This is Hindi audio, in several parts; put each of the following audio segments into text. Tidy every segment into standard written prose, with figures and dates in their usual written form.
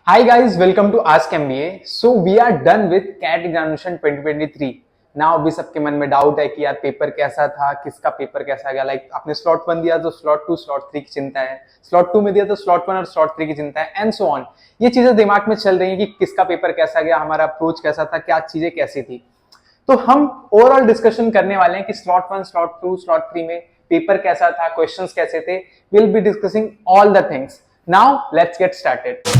Hi guys, welcome to Ask MBA. So we are done with CAT examination 2023. Now अभी सबके मन में डाउट है कि यार पेपर कैसा था, किसका पेपर कैसा गया. लाइक आपने स्लॉट 1 दिया तो स्लॉट 2, स्लॉट 3 की चिंता है, स्लॉट 2 में दिया तो स्लॉट 1 और स्लॉट 3 की चिंता है एंड सो ऑन. ये चीजें दिमाग में चल रही है कि किसका पेपर कैसा गया, हमारा अप्रोच कैसा था, क्या चीजें कैसी थी. तो हम ओवरऑल डिस्कशन करने वाले हैं कि स्लॉट 1, स्लॉट 2, स्लॉट 3 में पेपर कैसा था, क्वेश्चंस कैसे थे. Will be discussing all the things. Now let's get started.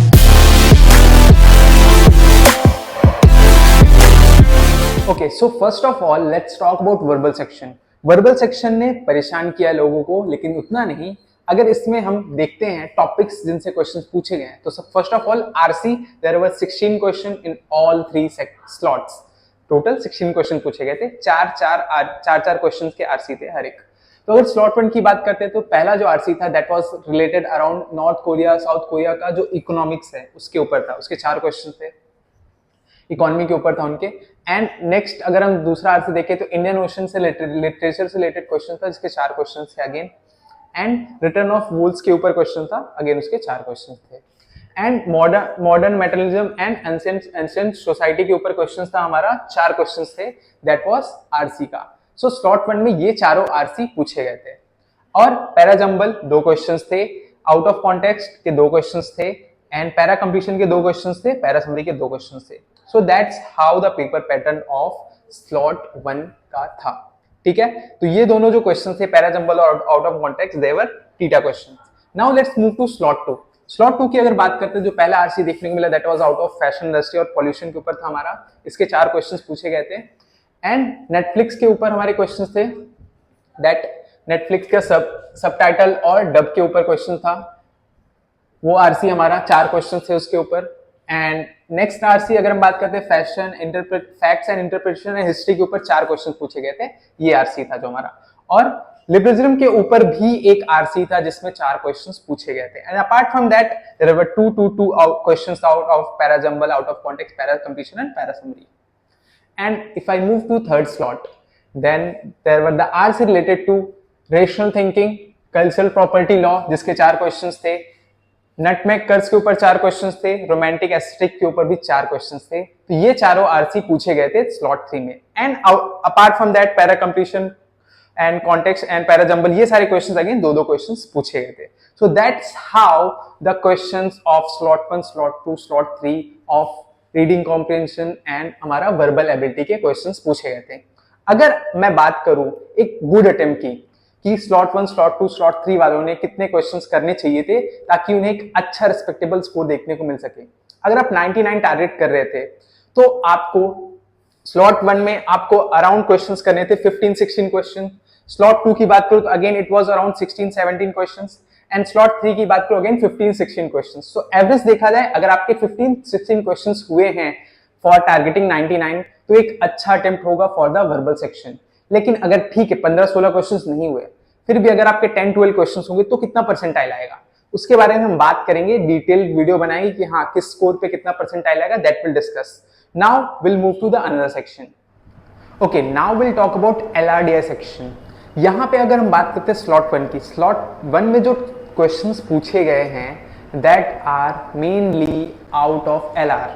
Okay, so first of all let's talk about verbal section. Verbal section ने परेशान किया लोगों को, लेकिन उतना नहीं. अगर इसमें हम देखते हैं टॉपिक्स जिनसे क्वेश्चंस पूछे गए हैं, तो first of all RC, there were 16 question in all 3 slots. Total 16 question पूछे गए थे. चार क्वेश्चंस के आरसी थे हर एक. तो अगर स्लॉट 1 की बात करते हैं तो पहला जो आरसी था that was related around north Korea, south Korea का जो इकोनॉमिक्स है उसके ऊपर था. उसके 4 क्वेश्चन थे, इकोनॉमी के ऊपर था उनके. एंड नेक्स्ट अगर हम दूसरा आरसी देखें तो इंडियन ओशन से लिटरेचर से रिलेटेड क्वेश्चन था, जिसके 4 क्वेश्चन थे again. And return of wolves के ऊपर क्वेश्चन था, अगेन उसके 4 क्वेश्चन थे. And modern metallism and ancient society के ऊपर क्वेश्चन था हमारा, 4 क्वेश्चन थे. दैट वाज आरसी का. सो स्लॉट 1 में ये चारों आरसी पूछे गए थे. और पैराजंबल 2 क्वेश्चन थे, आउट ऑफ कॉन्टेक्स्ट के 2 क्वेश्चन थे, एंड पैरा कंप्लीशन के 2 क्वेश्चन थे, पैरा समरी के 2 क्वेश्चन थे. So that's how the paper pattern of slot 1 का था. ठीक है, तो ये दोनों जो क्वेश्चन थे पैराजंबल और out of context, they were theta question. Now let's move to slot 2. Slot 2 की अगर बात करते हैं, जो पहला आरसी देखने को मिला that was out of fashion industry और पॉल्यूशन के ऊपर था हमारा. इसके 4 क्वेश्चंस पूछे गए थे. एंड नेटफ्लिक्स के ऊपर हमारे क्वेश्चंस थे. दैट नेटफ्लिक्स का सबटाइटल और डब के ऊपर क्वेश्चन था. वो आरसी हमारा 4 क्वेश्चन थे उसके ऊपर. एंड नेक्स्ट आरसी अगर हम बात करते हैं facts and interpretation and history के ऊपर 4 क्वेश्चन पूछे गए थे. ये आरसी था जो हमारा. और लिबरलिज्म के ऊपर भी एक आरसी था जिसमें 4 क्वेश्चंस पूछे गए थे. And apart from that there were 2 questions out of para jumble, out of context, para completion and para summary. And if I move to third slot, then there were the RC related to rational thinking, cultural property law, जिसके 4 questions थे. नटमेग कर्स के ऊपर 4 questions थे. रोमांटिक एस्थेटिक के ऊपर भी 4 questions थे. तो ये चारों RC पूछे गए थे slot 3 में. And apart from that, para completion and context and parajumble, ये सारे questions again 2 questions पूछे गए थे. So that's how the questions of slot 1, slot 2, slot 3 of reading comprehension and हमारा वर्बल एबिलिटी के क्वेश्चंस पूछे गए थे. अगर मैं बात करूं एक गुड अटेम्प्ट की कि स्लॉट 1, स्लॉट 2, स्लॉट 3 वालों ने कितने क्वेश्चंस करने चाहिए थे ताकि उन्हें एक अच्छा रिस्पेक्टेबल स्कोर देखने को मिल सके. अगर आप 99 टारगेट कर रहे थे तो आपको स्लॉट 1 में आपको अराउंड क्वेश्चंस करने थे 15-16 क्वेश्चन. स्लॉट 2 की बात करूं तो again it was around 16-17 questions. And slot 3 की बात करो अगेन 15-16 क्वेश्चंस. सो एवरेज देखा जाए अगर आपके 15-16 क्वेश्चंस हुए हैं फॉर टारगेटिंग 99, तो एक अच्छा अटेम्प्ट होगा फॉर द वर्बल सेक्शन. लेकिन अगर ठीक है 15-16 क्वेश्चंस नहीं हुए, फिर भी अगर आपके 10-12 क्वेश्चंस होंगे तो कितना परसेंटाइल आएगा, उसके बारे में हम बात करेंगे. डिटेल वीडियो बनाएंगे कि हाँ किस स्कोर पे कितना परसेंटाइल आएगा, that will discuss. Now will move to the another section. Okay, now will talk about LRDI section. यहाँ पे अगर हम बात करते हैं स्लॉट 1 की, स्लॉट 1 में जो क्वेश्चंस पूछे गए हैं that are mainly out of LR.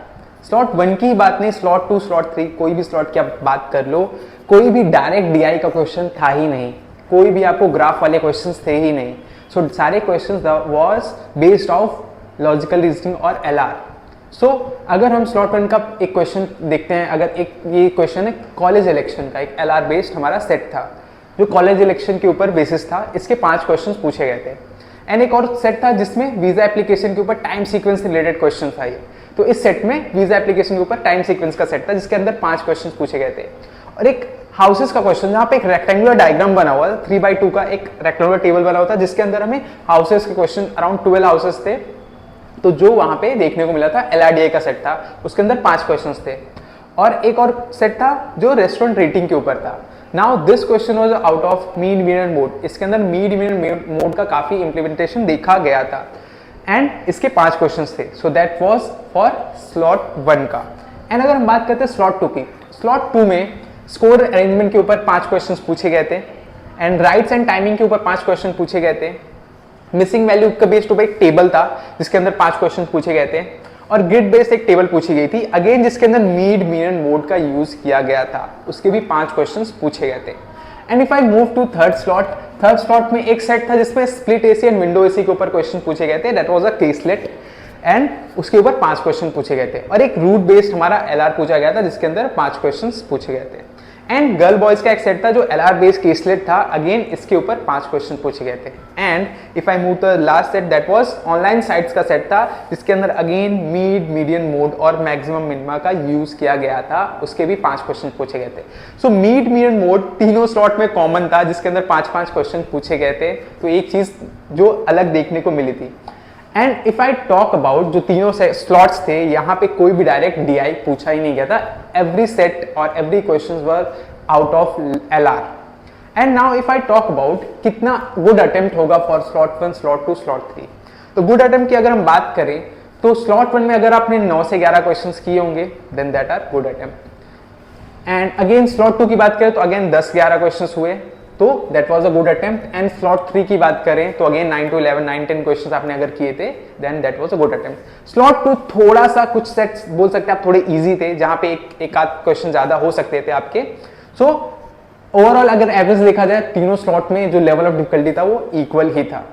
Slot 1 की बात नहीं, स्लॉट 2, स्लॉट 3, कोई भी स्लॉट की आप बात कर लो, कोई भी डायरेक्ट डीआई का क्वेश्चन था ही नहीं, कोई भी आपको ग्राफ वाले क्वेश्चंस थे ही नहीं. सो सारे questions was based of logical reasoning और एलआर. सो अगर हम स्लॉट 1 का एक क्वेश्चन देखते हैं, अगर एक ये क्वेश्चन है कॉलेज इलेक्शन का, एक एलआर बेस्ड हमारा सेट था जो कॉलेज इलेक्शन के ऊपर बेसिस था. इसके 5 क्वेश्चन पूछे गए थे. एंड एक और सेट था जिसमें वीजा एप्लीकेशन के ऊपर टाइम सीक्वेंस से रिलेटेड क्वेश्चन था ये. तो इस सेट में वीजा एप्लीकेशन के ऊपर टाइम सीक्वेंस का सेट था जिसके अंदर 5 क्वेश्चन पूछे गए थे. और एक हाउसेस का क्वेश्चन जहाँ पे एक रेक्टेंगुलर डायग्राम बना हुआ था, 3x2 का एक रेक्टेंगुलर टेबल बना हुआ था जिसके अंदर हमें हाउसेस के क्वेश्चन अराउंड 12 हाउसेस थे. तो जो वहां पे देखने को मिला था एलआरडीआई का सेट था, उसके अंदर 5 क्वेश्चन थे. और एक और सेट था जो रेस्टोरेंट रेटिंग के ऊपर था. Now this question was out of mean median mode. इसके अंदर मीन मीडियन मोड का काफी इंप्लीमेंटेशन देखा गया था. एंड इसके 5 क्वेश्चंस थे. सो दैट वाज फॉर स्लॉट 1 का. एंड अगर हम बात करते हैं स्लॉट 2 की, स्लॉट 2 में स्कोर अरेंजमेंट के ऊपर 5 क्वेश्चंस पूछे गए थे. एंड राइट्स एंड टाइमिंग के ऊपर 5 क्वेश्चन पूछे गए थे. मिसिंग वैल्यू का बेस्ड ऊपर एक टेबल था जिसके अंदर 5 क्वेश्चन पूछे गए थे. और ग्रिड बेस्ड एक टेबल पूछी गई थी अगेन, जिसके अंदर मीड मीन मोड का यूज किया गया था, उसके भी 5 क्वेश्चंस पूछे गए थे। And if I move to third slot में एक सेट था जिसमें split AC and window AC के ऊपर क्वेश्चन पूछे गए थे, that was a caselet, and उसके ऊपर 5 क्वेश्चन पूछे गए थे। और एक रूट बेस्ड हमारा एलआर पूछा गया था जिसके अंदर 5 क्वेश्चन पूछे गए थे। एंड गर्ल बॉयज का एक सेट था जो एलआर बेस्ड केसलेट था, अगेन इसके ऊपर 5 क्वेश्चन पूछे गए थे। And if I move the last set, that was online sites का सेट था जिसके अंदर अगेन मीड मीडियन मोड और मैक्सिमम मिनिमा का यूज किया गया था, उसके भी 5 क्वेश्चन पूछे गए थे। सो मीड मीडियन मोड तीनों स्लॉट में कॉमन था जिसके अंदर 5-5 क्वेश्चन पूछे गए थे। तो एक चीज जो अलग देखने को मिली थी। And if I talk about जो तीनों स्लॉट्स थे, यहाँ पे कोई भी डायरेक्ट डीआई पूछा ही नहीं गया था। एवरी सेट और every question were out of LR. And now if I talk about कितना गुड अटेम्प्ट होगा फॉर स्लॉट 1, स्लॉट 2, स्लॉट 3, तो गुड अटेम्प्ट की अगर हम बात करें तो स्लॉट 1 में अगर आपने 9 से 11 क्वेश्चंस किए होंगे then that are good attempt. And again slot 2 की बात करें तो अगेन 10-11 क्वेश्चंस हुए, तो that was a good attempt. And slot 3 की बात करें तो अगेन 9 to 11, 9-10 क्वेश्चंस आपने अगर किए थे then that was a good attempt. Slot 2 थोड़ा सा कुछ सेट्स बोल सकते हैं आप थोड़े इजी थे, जहां पे एक आध क्वेश्चन ज्यादा हो सकते थे आपके। सो ओवरऑल अगर एवरेज देखा जाए तीनों स्लॉट में जो लेवल ऑफ डिफिकल्टी था वो इक्वल ही था।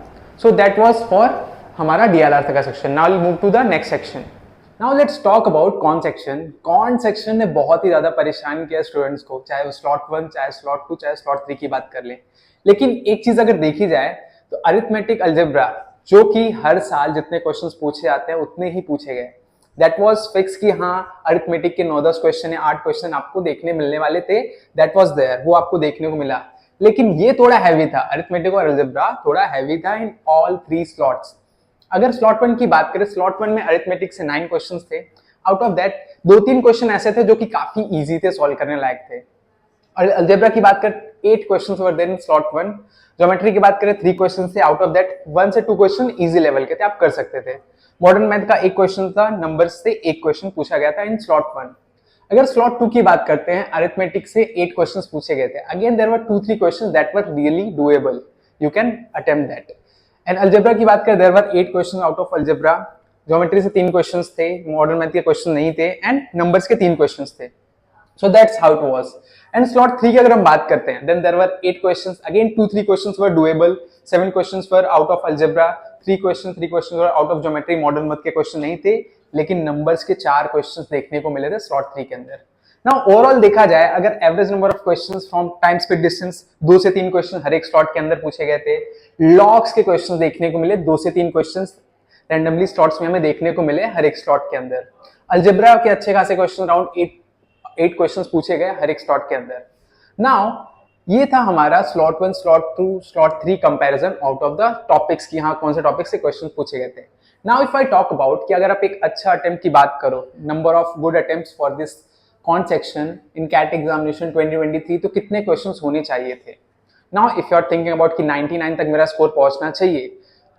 सो दैट वाज फॉर हमारा डीएलआर तक का section. Now will move to the next section. Now let's talk about quant section. Quant section ने बहुत ही ज्यादा परेशान किया स्टूडेंट्स को, चाहे वो स्लॉट 1, चाहे स्लॉट 2, चाहे स्लॉट 3 की बात कर ले। लेकिन एक चीज अगर देखी जाए तो अरिथमेटिक अलजेब्रा, जो कि हर साल जितने क्वेश्चंस पूछे जाते हैं उतने ही पूछे गए, दैट वाज फिक्स कि हाँ अरिथमेटिक के 9-10 क्वेश्चन या 8 क्वेश्चन आपको देखने मिलने वाले थे, दैट वाज देयर, वो आपको देखने को मिला। लेकिन ये थोड़ा हैवी था, अरिथमेटिक और अलजेब्रा थोड़ा हैवी था इन ऑल 3 स्लॉट्स। अगर स्लॉट 1 की बात करें, स्लॉट 1 में अरिथमेटिक से 9 क्वेश्चंस थे। आउट ऑफ दैट 2-3 क्वेश्चन ऐसे थे जो कि काफी इजी थे, सॉल्व करने लायक थे। और अलजेब्रा की बात करें 8 questions were there in slot 1। Geometry की बात करें 3 क्वेश्चन थे, आउट ऑफ दैट 1 से 2 क्वेश्चन इजी लेवल के थे, आप कर सकते थे। मॉडर्न मैथ का 1 क्वेश्चन था, नंबर्स से 1 क्वेश्चन पूछा गया था इन स्लॉट 1। अगर स्लॉट 2 की बात करते हैं, अरिथमेटिक से 8 क्वेश्चंस पूछे गए थे। Again there were 2-3 questions that were really doable, you can attempt that. And algebra की बात करें, there were 8 questions out of algebra. Geometry से 3 क्वेश्चंस थे, मॉडर्न मैथ के क्वेश्चन नहीं थे, एंड नंबर्स के 3 क्वेश्चंस थे। So that's how it was. And slot 3 की अगर हम बात करते हैं, then there were 8 questions. Again 2-3 questions were doable. 7 questions were out of algebra. 3 questions were out of geometry. Modern math के question नहीं थे, लेकिन numbers के 4 questions देखने को मिले थे slot 3 के अंदर। Now overall देखा जाए, अगर average number of questions from time speed distance 2 से 3 questions हर एक slot के अंदर पूछे गए थे। logs के questions देखने को मिले 2 से 3 questions randomly slots में हमें देखने को मिले हर एक slot के अंदर। algebra के अच्छे खासे question राउंड 8 क्वेश्चंस पूछे गए हर एक स्लॉट के अंदर। नाउ ये था हमारा slot 1, slot 2, slot 3 comparison out of the topics की, हाँ कौन से टॉपिक से क्वेश्चन पूछे गए थे। Now if I talk about कि अगर आप एक अच्छा अटेम्प्ट की बात करो, number of good attempts for this quant section in CAT examination 2023, तो कितने क्वेश्चंस होने चाहिए थे। Now if you are thinking about कि 99 तक मेरा स्कोर पहुंचना चाहिए,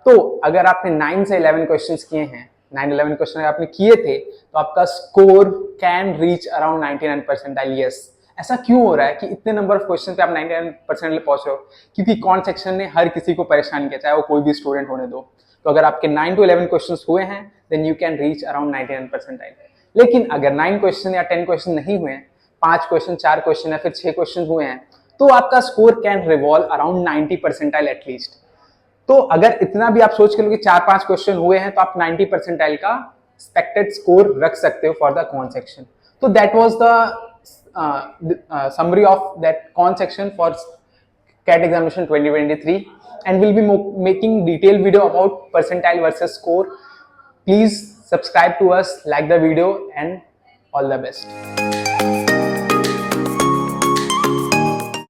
तो अगर आपने 9 से 11 क्वेश्चंस किए हैं, 9-11 क्वेश्चन आपने किए थे, तो आपका score can reach around 99 percentile. Yes, ऐसा क्यों हो रहा है कि इतने नंबर ऑफ क्वेश्चन पे आप 99 परसेंटाइल पहुंच रहे हो? क्योंकि कौन सेक्शन ने हर किसी को परेशान किया, चाहे वो कोई भी स्टूडेंट होने दो। तो अगर आपके 9 to 11 क्वेश्चन हुए हैं, then you can reach around 99 percentile. लेकिन अगर 9 क्वेश्चन या 10 क्वेश्चन नहीं हुए, 5 क्वेश्चन, 4 क्वेश्चन या फिर 6 क्वेश्चन हुए हैं, तो आपका score can revolve around 90 percentile at least. तो अगर इतना भी आप सोच के लो कि 4-5 क्वेश्चन हुए हैं, तो आप 90 परसेंटाइल का एक्सपेक्टेड स्कोर रख सकते हो फॉर द कॉन सेक्शन। तो that was the summary of that con section for CAT examination 2023, and we'll be making detailed video about percentile versus score. Please subscribe to us, like the video, and all the best.